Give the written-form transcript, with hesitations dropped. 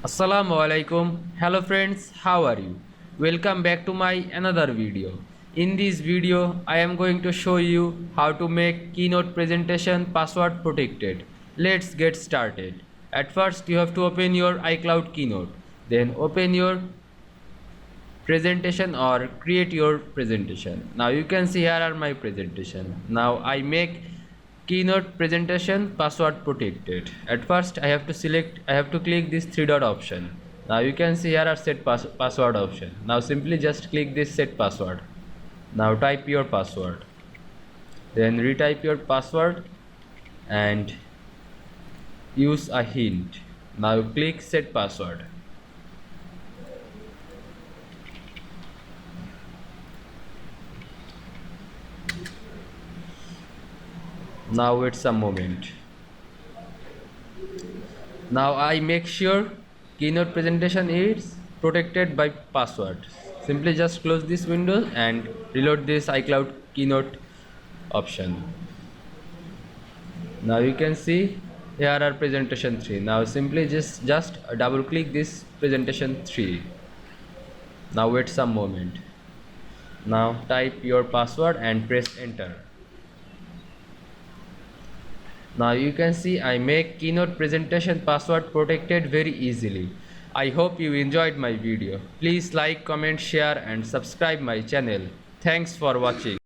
Assalamu Walaikum. Hello friends, how are you? Welcome back to my another video. In this video, I am going to show you how to make keynote presentation password protected. Let's get started. At first, you have to open your iCloud keynote. Then open your presentation or create your presentation. Now you can see here are my presentation. Now I make keynote presentation password protected. At first I have to click this three dot option. Now you can see here are set password option. Now simply just click this set password. Now type your password, then retype your password and use a hint. Now click set password. Now wait some moment. Now I make sure keynote presentation is protected by password. Simply just close this window and reload this iCloud keynote option. Now you can see here are presentation 3. Now simply just double click this presentation 3. Now wait some moment. Now type your password and press enter. Now you can see I make keynote presentation password protected very easily. I hope you enjoyed my video. Please like, comment, share and subscribe my channel. Thanks for watching.